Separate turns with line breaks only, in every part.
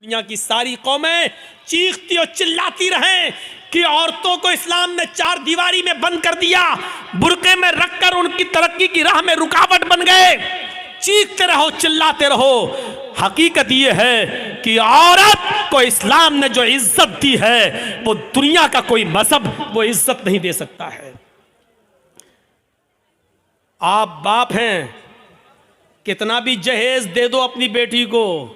दुनिया की सारी कौमें चीखती और चिल्लाती रहें कि औरतों को इस्लाम ने चार दीवारी में बंद कर दिया, बुर्के में रखकर उनकी तरक्की की राह में रुकावट बन गए। चीखते रहो, चिल्लाते रहो। हकीकत यह है कि औरत को इस्लाम ने जो इज्जत दी है वो दुनिया का कोई मजहब वो इज्जत नहीं दे सकता है। आप बाप हैं, कितना भी जहेज दे दो अपनी बेटी को,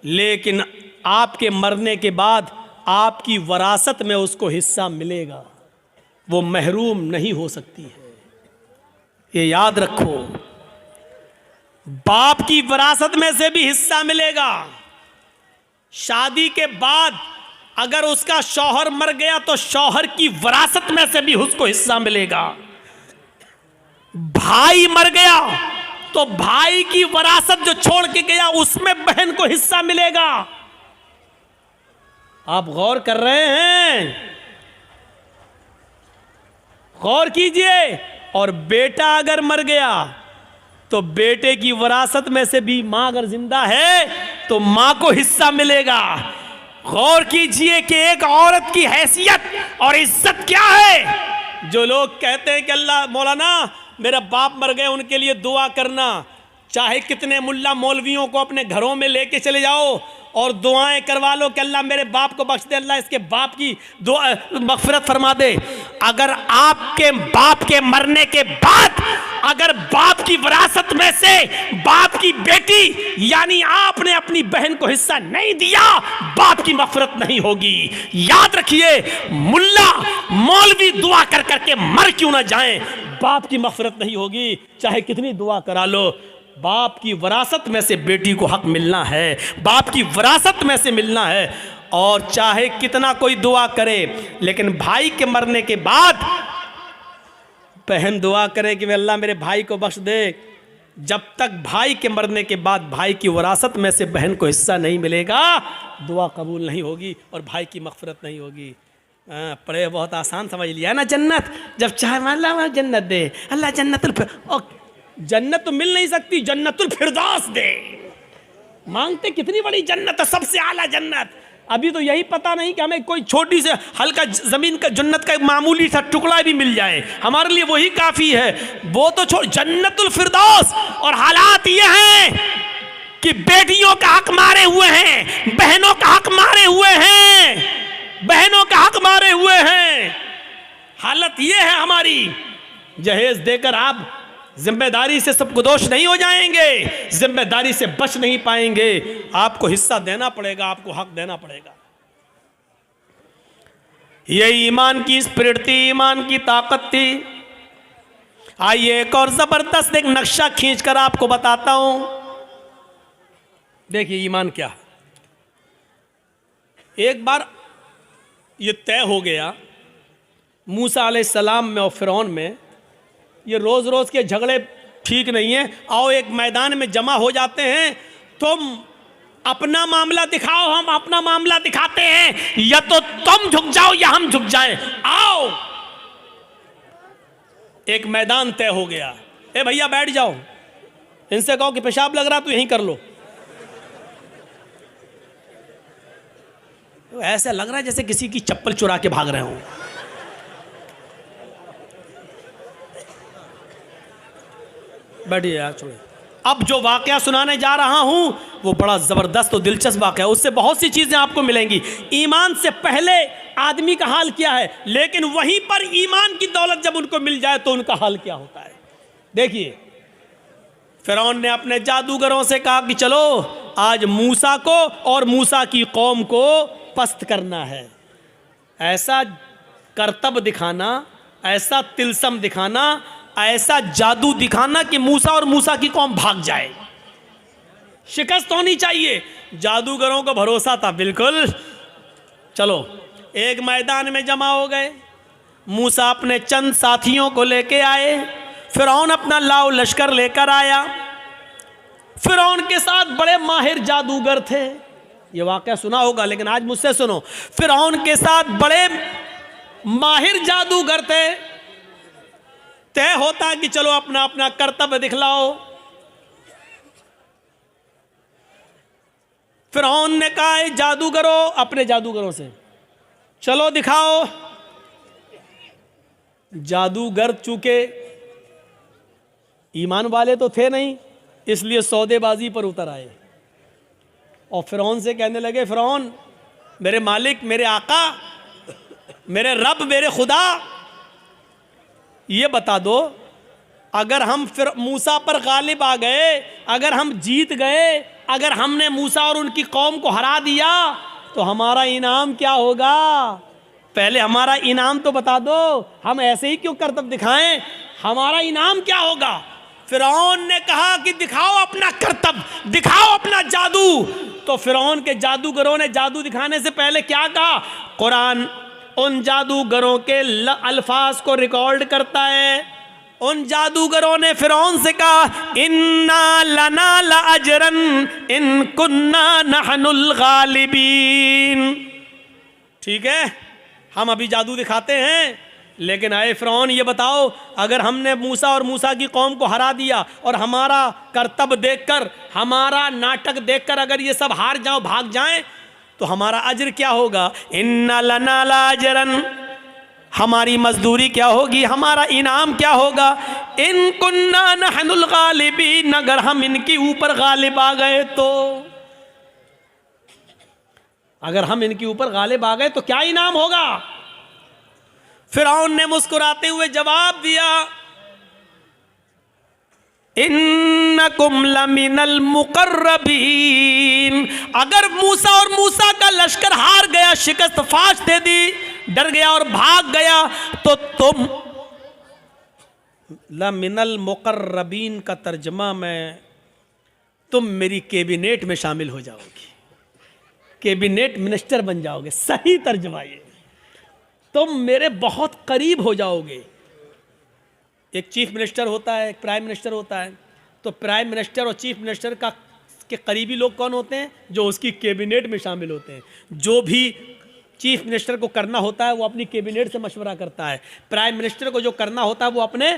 लेकिन आपके मरने के बाद आपकी वरासत में उसको हिस्सा मिलेगा, वो महरूम नहीं हो सकती है। ये याद रखो, बाप की वरासत में से भी हिस्सा मिलेगा। शादी के बाद अगर उसका शौहर मर गया तो शौहर की वरासत में से भी उसको हिस्सा मिलेगा। भाई मर गया तो भाई की वरासत जो छोड़ के गया उसमें बहन को हिस्सा मिलेगा। आप गौर कर रहे हैं? गौर कीजिए। और बेटा अगर मर गया तो बेटे की वरासत में से भी मां अगर जिंदा है तो मां को हिस्सा मिलेगा। गौर कीजिए कि एक औरत की हैसियत और इज्जत क्या है। जो लोग कहते हैं कि अल्लाह मौलाना मेरा बाप मर गए उनके लिए दुआ करना, चाहे कितने मुल्ला मौलवियों को अपने घरों में लेके चले जाओ और दुआएं करवा लो कि अल्लाह मेरे बाप को बख्श दे, अल्लाह इसके बाप की दुआ मगफिरत फरमा दे। अगर आपके बाप के मरने के बाद अगर बाप की विरासत में से बाप की बेटी यानी आपने अपनी बहन को हिस्सा नहीं दिया, बाप की मगफिरत नहीं होगी। याद रखिए, मुल्ला मौलवी दुआ कर करके मर क्यों ना जाएं, बाप की मगफिरत नहीं होगी, चाहे कितनी दुआ करा लो। बाप की विरासत में से बेटी को हक मिलना है, बाप की विरासत में से मिलना है। और चाहे कितना कोई दुआ करे, लेकिन भाई के मरने के बाद बहन दुआ करे कि वे अल्लाह मेरे भाई को बख्श दे, जब तक भाई के मरने के बाद भाई की विरासत में से बहन को हिस्सा नहीं मिलेगा, दुआ कबूल नहीं होगी और भाई की मगफिरत नहीं होगी। पढ़े बहुत आसान समझ लिया ना। जन्नत जब चाहे अल्लाह जन्नत दे, अल्लाह जन्नत तो मिल नहीं सकती, जन्नतुल फिरदौस दे। मांगते कितनी बड़ी जन्नत है, सबसे आला जन्नत। अभी तो यही पता नहीं कि हमें कोई छोटी से हल्का जमीन का जन्नत का एक मामूली सा टुकड़ा भी मिल जाए, हमारे लिए वही काफी है। वो तो छोड़, जन्नतुल फिरदौस। और हालात ये हैं कि बेटियों का हक मारे हुए हैं, बहनों का हक मारे हुए हैं, बहनों का हक मारे हुए हैं। हालत ये है हमारी। जहेज देकर आप जिम्मेदारी से सबको दोष नहीं हो जाएंगे, जिम्मेदारी से बच नहीं पाएंगे। आपको हिस्सा देना पड़ेगा, आपको हक देना पड़ेगा। यही ईमान की स्पिरिट थी, ईमान की ताकत थी। आइए एक और जबरदस्त एक नक्शा खींचकर आपको बताता हूं। देखिए ईमान क्या है। एक बार ये तय हो गया मूसा अलैहिस्सलाम में और फिरौन में, ये रोज रोज के झगड़े ठीक नहीं है। आओ एक मैदान में जमा हो जाते हैं, तुम अपना मामला दिखाओ, हम अपना मामला दिखाते हैं, या तो तुम झुक जाओ या हम झुक जाएं। आओ। एक मैदान तय हो गया। ए भैया बैठ जाओ, इनसे कहो कि पेशाब लग रहा तो यहीं कर लो। तो ऐसा लग रहा है जैसे किसी की चप्पल चुरा के भाग रहे हो। बैठिए यार, छोड़िए। अब जो वाकया सुनाने जा रहा हूं वो बड़ा जबरदस्त और दिलचस्प वाकया है। उससे बहुत सी चीजें आपको मिलेंगी। ईमान से पहले आदमी का हाल क्या है, लेकिन वहीं पर ईमान की दौलत जब उनको मिल जाए तो उनका हाल क्या होता है। देखिए, फिरौन ने अपने जादूगरों से कहा कि चलो आज मूसा को और मूसा की कौम को पस्त करना है। ऐसा करतब दिखाना, ऐसा तिलस्म दिखाना, ऐसा जादू दिखाना कि मूसा और मूसा की कौम भाग जाए। शिकस्त होनी चाहिए। जादूगरों को भरोसा था बिल्कुल। चलो एक मैदान में जमा हो गए। मूसा अपने चंद साथियों को लेके आए, फिरौन अपना लाव लश्कर लेकर आया। फिरौन के साथ बड़े माहिर जादूगर थे। ये वाकया सुना होगा, लेकिन आज मुझसे सुनो। फिरौन के साथ बड़े माहिर जादूगर थे। तय होता कि चलो अपना अपना कर्तव्य दिखलाओ। फिरौन ने कहा "ए जादूगरों, अपने जादूगरों से चलो दिखाओ। जादूगर चूंकि ईमान वाले तो थे नहीं, इसलिए सौदेबाजी पर उतर आए और फिरौन से कहने लगे, फिरौन, मेरे मालिक, मेरे आका, मेरे रब, मेरे खुदा, ये बता दो, अगर हम फिर मूसा पर गालिब आ गए, अगर हम जीत गए, अगर हमने मूसा और उनकी कौम को हरा दिया तो हमारा इनाम क्या होगा? पहले हमारा इनाम तो बता दो, हम ऐसे ही क्यों करतब दिखाएं? हमारा इनाम क्या होगा? फिरौन ने कहा कि दिखाओ अपना करतब, दिखाओ अपना जादू। तो फिरौन के जादूगरों ने जादू दिखाने से पहले क्या कहा? कुरान उन जादूगरों के अल्फाज को रिकॉर्ड करता है। उन जादूगरों ने फिरौन से कहा, इन्ना लना लाजरन इन कुन्ना नहनुल गालिबीन। ठीक है, हम अभी जादू दिखाते हैं, लेकिन आए फिरौन, ये बताओ, अगर हमने मूसा और मूसा की कौम को हरा दिया और हमारा करतब देखकर, हमारा नाटक देखकर अगर ये सब हार जाओ, भाग जाएं, तो हमारा अज्र क्या होगा? इन्ना लना लाजरन, हमारी मजदूरी क्या होगी, हमारा इनाम क्या होगा? इन कुन्ना नहनुल गालिबीन, अगर हम इनके ऊपर गालिब आ गए तो, अगर हम इनके ऊपर गालिब आ गए तो क्या इनाम होगा? फिरौन ने मुस्कुराते हुए जवाब दिया, इन्नकुम लमिनल मुकर्रबीन, अगर मूसा और मूसा का लश्कर हार गया, शिकस्त फाश दे दी, डर गया और भाग गया, तो तुम, लमिनल मुकर्रबीन का तर्जमा में, तुम मेरी कैबिनेट में शामिल हो जाओगे, कैबिनेट मिनिस्टर बन जाओगे। सही तर्जमा ये, तुम मेरे बहुत करीब हो जाओगे। एक चीफ मिनिस्टर होता है, एक प्राइम मिनिस्टर होता है, तो प्राइम मिनिस्टर और चीफ मिनिस्टर का के करीबी लोग कौन होते हैं? जो उसकी कैबिनेट में शामिल होते हैं। जो भी चीफ मिनिस्टर को करना होता है वो अपनी कैबिनेट से मशवरा करता है, प्राइम मिनिस्टर को जो करना होता है वो अपने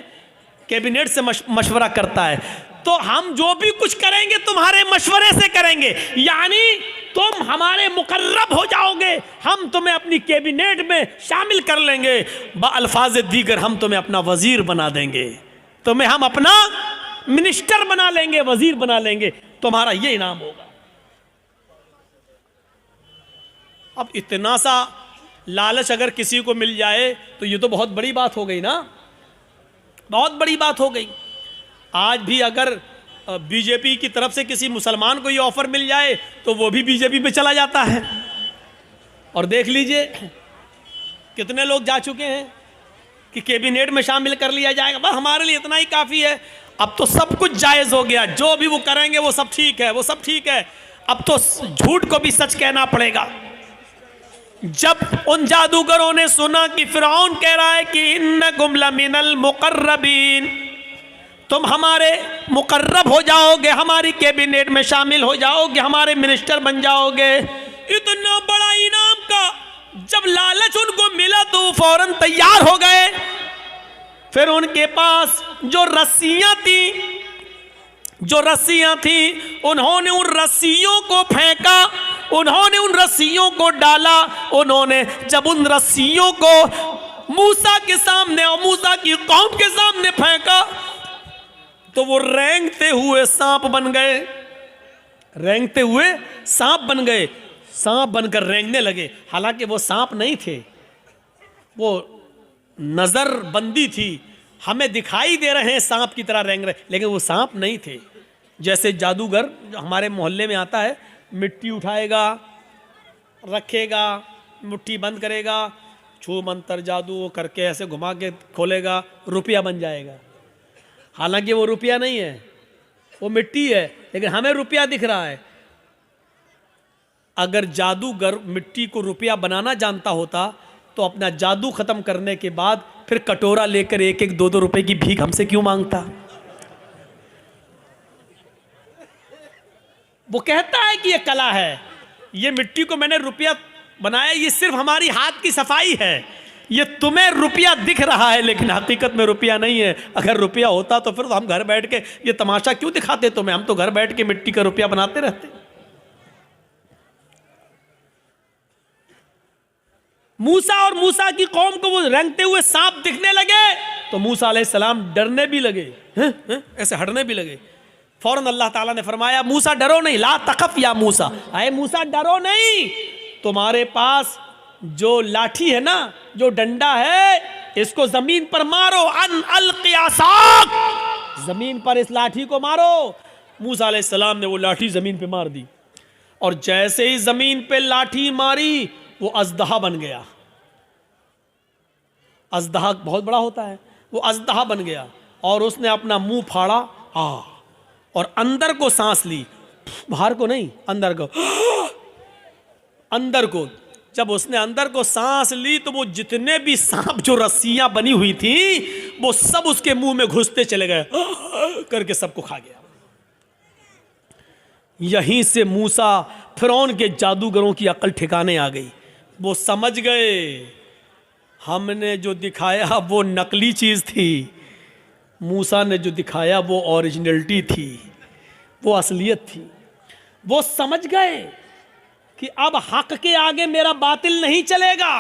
कैबिनेट से मशवरा करता है। तो हम जो भी कुछ करेंगे तुम्हारे मशवरे से करेंगे, यानी तुम हमारे मुकर्रब हो जाओगे, हम तुम्हें अपनी कैबिनेट में शामिल कर लेंगे। अल्फाज दीगर, हम तुम्हें अपना वजीर बना देंगे, तुम्हें हम अपना मिनिस्टर बना लेंगे, वजीर बना लेंगे, तुम्हारा ये इनाम होगा। अब इतना सा लालच अगर किसी को मिल जाए तो ये तो बहुत बड़ी बात हो गई ना, बहुत बड़ी बात हो गई। आज भी अगर बीजेपी की तरफ से किसी मुसलमान को ये ऑफर मिल जाए तो वो भी बीजेपी पे चला जाता है। और देख लीजिए कितने लोग जा चुके हैं कि कैबिनेट में शामिल कर लिया जाएगा, बस हमारे लिए इतना ही काफ़ी है। अब तो सब कुछ जायज़ हो गया, जो भी वो करेंगे वो सब ठीक है, वो सब ठीक है। अब तो झूठ को भी सच कहना पड़ेगा। जब उन जादूगरों ने सुना कि फिरौन कह रहा है कि इन्नकुम लमिनल मुकर्रबीन, तुम हमारे मुकर्रब हो जाओगे, हमारी कैबिनेट में शामिल हो जाओगे, हमारे मिनिस्टर बन जाओगे, इतना बड़ा इनाम का जब लालच उनको मिला तो वो फौरन तैयार हो गए। फिर उनके पास जो रस्सियां थी उन्होंने उन रस्सियों को फेंका, उन्होंने उन रस्सियों को डाला। उन्होंने जब उन रस्सियों को मूसा के सामने और मूसा की कौम के सामने फेंका तो वो रेंगते हुए सांप बन गए, रेंगते हुए सांप बन गए, सांप बनकर रेंगने लगे। हालांकि वो सांप नहीं थे, वो नजरबंदी थी, हमें दिखाई दे रहे हैं सांप की तरह रेंग रहे, लेकिन वो सांप नहीं थे। जैसे जादूगर जो हमारे मोहल्ले में आता है, मिट्टी उठाएगा, रखेगा, मुट्ठी बंद करेगा, छू मंतर जादू करके ऐसे घुमा के खोलेगा, रुपया बन जाएगा। हालांकि वो रुपया नहीं है, वो मिट्टी है, लेकिन हमें रुपया दिख रहा है। अगर जादूगर मिट्टी को रुपया बनाना जानता होता तो अपना जादू खत्म करने के बाद फिर कटोरा लेकर 1-1, 2-2 रुपए की भीख हमसे क्यों मांगता? वो कहता है कि ये कला है, ये मिट्टी को मैंने रुपया बनाया, ये सिर्फ हमारी हाथ की सफाई है, ये तुम्हें रुपया दिख रहा है लेकिन हकीकत में रुपया नहीं है। अगर रुपया होता तो फिर हम घर बैठ के ये तमाशा क्यों दिखाते तुम्हें, हम तो घर बैठ के मिट्टी का रुपया बनाते रहते। मूसा और मूसा की कौम को वो रेंगते हुए सांप दिखने लगे तो मूसा अलैहिस्सलाम डरने भी लगे, ऐसे हटने भी लगे। फौरन अल्लाह ताला ने फरमाया मूसा डरो नहीं, ला तखफ या मूसा, अरे मूसा डरो नहीं, तुम्हारे पास जो लाठी है ना, जो डंडा है, इसको जमीन पर मारो, अन अलक़ि असाक, जमीन पर इस लाठी को मारो। मूसा अलैहिस्सलाम ने वो लाठी जमीन पे मार दी और जैसे ही जमीन पे लाठी मारी वो अज़दहा बन गया। अज़दहा बहुत बड़ा होता है, वो अज़दहा बन गया और उसने अपना मुंह फाड़ा और अंदर को सांस ली, बाहर को नहीं, अंदर को, अंदर को। जब उसने अंदर को सांस ली तो वो जितने भी सांप जो रस्सियां बनी हुई थी वो सब उसके मुंह में घुसते चले गए, करके सबको खा गया। यहीं से मूसा फिरौन के जादूगरों की अकल ठिकाने आ गई। वो समझ गए हमने जो दिखाया वो नकली चीज थी, मूसा ने जो दिखाया वो ओरिजिनलिटी थी, वो असलियत थी। वो समझ गए कि अब हक के आगे मेरा बातिल नहीं चलेगा।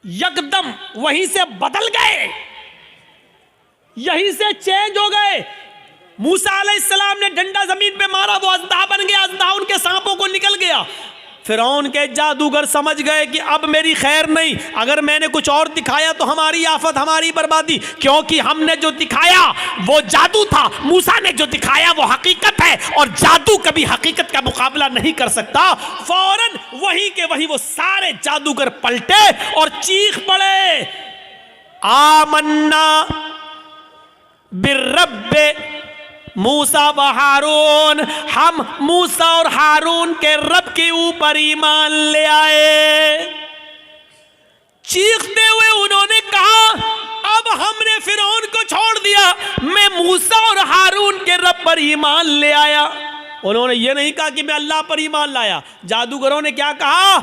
यकदम वहीं से बदल गए, यहीं से चेंज हो गए। मूसा अलैहिस्सलाम ने डंडा जमीन पे मारा, वो अज़दहा बन गया, अज़दहा उनके सांपों को निकल गया। फिरौन के जादूगर समझ गए कि अब मेरी खैर नहीं, अगर मैंने कुछ और दिखाया तो हमारी आफत, हमारी बर्बादी, क्योंकि हमने जो दिखाया वो जादू था, मूसा ने जो दिखाया वो हकीकत है और जादू कभी हकीकत का मुकाबला नहीं कर सकता। फौरन वहीं के वहीं वो सारे जादूगर पलटे और चीख पड़े, आमन्ना बिर्रब्बे मूसा व हारून, हम मूसा और हारून के रब के ऊपर ईमान ले आए। चीखते हुए उन्होंने कहा अब हमने फिरौन को छोड़ दिया, मैं मूसा और हारून के रब पर ईमान ले आया। उन्होंने ये नहीं कहा कि मैं अल्लाह पर ईमान लाया। जादूगरों ने क्या कहा,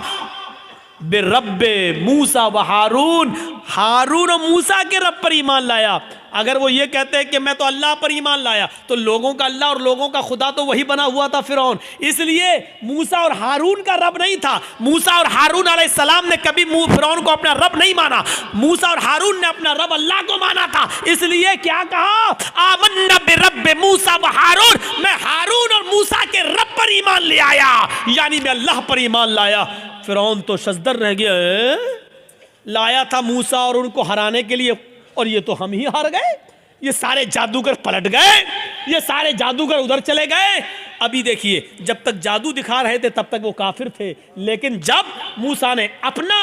बिरब्बे मूसा व हारून, हारून और मूसा के रब पर ईमान लाया। अगर वो ये कहते हैं कि मैं तो अल्लाह पर ईमान लाया, तो लोगों का अल्लाह और लोगों का खुदा तो वही बना हुआ था फिरौन, इसलिए मूसा और हारून का रब नहीं था। मूसा और हारून अलैहिस्सलाम ने कभी फिरौन को अपना रब नहीं माना, मूसा और हारून ने अपना रब अल्लाह को माना था। इसलिए क्या कहा, आमन्ना बिरब्बे मूसा व हारून, मैं हारून और मूसा के रब पर ईमान ले आया, यानी मैं अल्लाह पर ईमान लाया। फिरौन तो शजदर रह गया, लाया था मूसा और उनको हराने के लिए और ये तो हम ही हार गए, ये सारे जादूगर पलट गए, ये सारे जादूगर उधर चले गए। अभी देखिए, जब तक जादू दिखा रहे थे तब तक वो काफिर थे, लेकिन जब मूसा ने अपना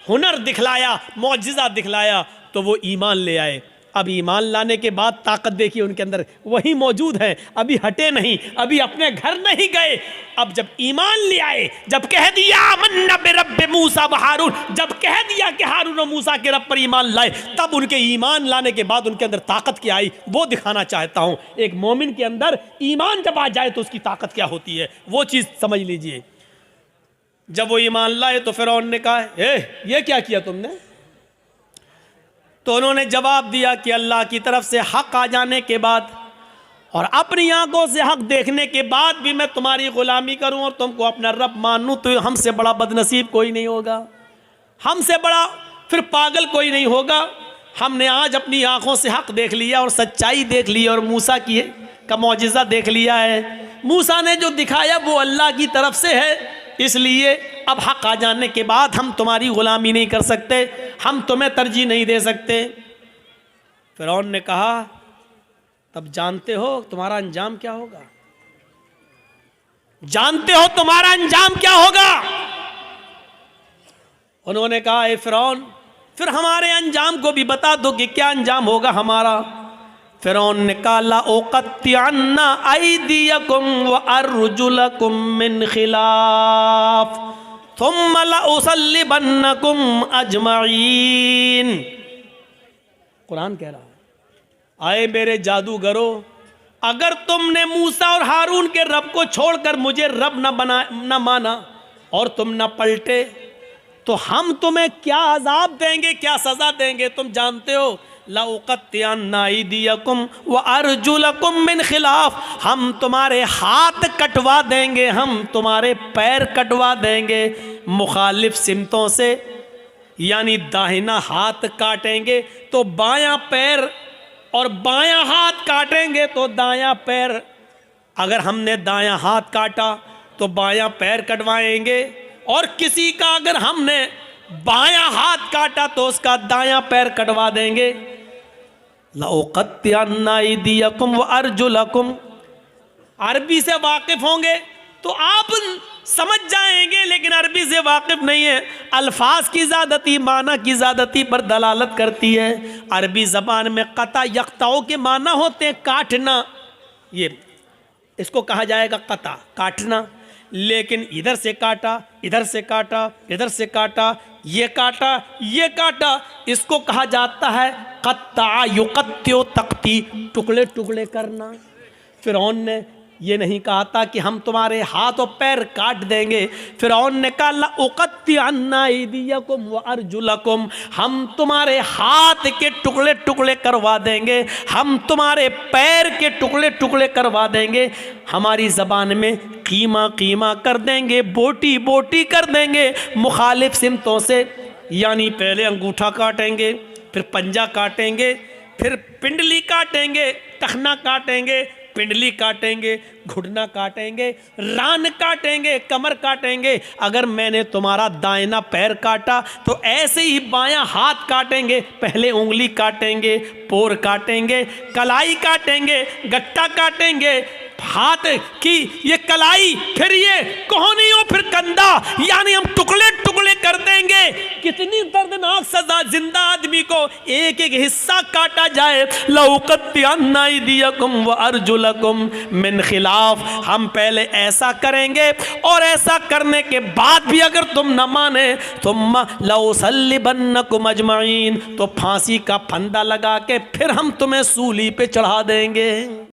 हुनर दिखलाया, मौजिज़ा दिखलाया, तो वो ईमान ले आए। अब ईमान लाने के बाद ताकत देखिए उनके अंदर वही मौजूद है, अभी हटे नहीं, अभी अपने घर नहीं गए। अब जब ईमान ले आए, जब कह दिया आमन्ना बिरब्बि मूसा व हारून, जब कह दिया कि हारून और मूसा के रब पर ईमान लाए, तब उनके ईमान लाने के बाद उनके अंदर ताकत क्या आई वो दिखाना चाहता हूं। एक मोमिन के अंदर ईमान जब आ जाए तो उसकी ताकत क्या होती है वो चीज समझ लीजिए। जब वो ईमान लाए तो फिरौन ने कहा, ये क्या किया तुमने? तो उन्होंने जवाब दिया कि अल्लाह की तरफ से हक आ जाने के बाद और अपनी आंखों से हक देखने के बाद भी मैं तुम्हारी गुलामी करूं और तुमको अपना रब मानूं, तो हमसे बड़ा बदनसीब कोई नहीं होगा, हमसे बड़ा फिर पागल कोई नहीं होगा। हमने आज अपनी आंखों से हक देख लिया और सच्चाई देख ली और मूसा की का मौजिज़ा देख लिया है। मूसा ने जो दिखाया वो अल्लाह की तरफ से है, इसलिए अब हक आ जाने के बाद हम तुम्हारी गुलामी नहीं कर सकते, हम तुम्हें तरजीह नहीं दे सकते। फिरौन ने कहा, तब जानते हो तुम्हारा अंजाम क्या होगा, जानते हो तुम्हारा अंजाम क्या होगा? उन्होंने कहा, ए फिरौन, फिर हमारे अंजाम को भी बता दो कि क्या अंजाम होगा हमारा। फिरौन ने कहा, ला उक़त्तिअन्ना अयदियकुम व अर्जुलकुम मिन खिलाफ थुम्मा ला उसल्लिबन्नकुम अजमईन। कुरान कह रहा है, आए मेरे जादूगरों, अगर तुमने मूसा और हारून के रब को छोड़कर मुझे रब न माना और तुम न पलटे, तो हम तुम्हें क्या अजाब देंगे, क्या सजा देंगे तुम जानते हो। लउक़त्तिअन्ना अयदियकुम व अर्जुलकुम मिन खिलाफ, हम तुम्हारे हाथ कटवा देंगे, हम तुम्हारे पैर कटवा देंगे मुखालिफ सिमतों से। यानी दाहिना हाथ काटेंगे तो बायां पैर, और बायां हाथ काटेंगे तो दायां पैर। अगर हमने दायां हाथ काटा तो बायां पैर कटवाएंगे, और किसी का अगर हमने बायां हाथ काटा तो उसका दायां पैर कटवा देंगे। लउक़त्तिअन्ना अयदियकुम व अर्जुलकुम, अरबी से वाकिफ होंगे तो आप समझ जाएंगे, लेकिन अरबी से वाकिफ नहीं है, अल्फाज की ज़्यादती, माना की ज़्यादती पर दलालत करती है। अरबी ज़बान में क़ता यक़ताओ के माना होते हैं काटना, ये इसको कहा जाएगा क़ता, काटना। लेकिन इधर से काटा, इधर से काटा, इधर से काटा, ये काटा, ये काटा, इसको कहा जाता है क़त्ता युक़त्तिउ तक़ती, टुकड़े टुकड़े करना। फ़िरौन ने ये नहीं कहा था कि हम तुम्हारे हाथ और पैर काट देंगे। फ़िरौन ने कहा लउक़त्तिअन्ना अयदियकुम व अर्जुलकुम, हम तुम्हारे हाथ के टुकड़े टुकड़े करवा देंगे, हम तुम्हारे पैर के टुकड़े टुकड़े करवा देंगे। हमारी ज़बान में कीमा कीमा कर देंगे, बोटी बोटी कर देंगे मुखालिफ सिमतों से। यानी पहले अंगूठा काटेंगे, फिर पंजा काटेंगे, फिर पिंडली काटेंगे, टखना काटेंगे, पिंडली काटेंगे, घुटना काटेंगे, रान काटेंगे, कमर काटेंगे। अगर मैंने तुम्हारा दाहिना पैर काटा तो ऐसे ही बायां हाथ काटेंगे, पहले उंगली काटेंगे, पोर काटेंगे, कलाई काटेंगे, गट्टा काटेंगे, हाथ की ये कलाई, फिर ये कोहनियों, फिर कंधा, यानी हम टुकड़े टुकड़े कर देंगे। कितनी दर्दनाक सजा, जिंदा आदमी को एक एक हिस्सा काटा जाए। लउक़त्तिअन्ना अयदियकुम व अर्जुलकुम मिन खिलाफ, हम पहले ऐसा करेंगे और ऐसा करने के बाद भी अगर तुम न माने तुम लउसल्लिबन्नकुम अजमईन, तो फांसी का फंदा लगा के फिर हम तुम्हें सूली पे चढ़ा देंगे।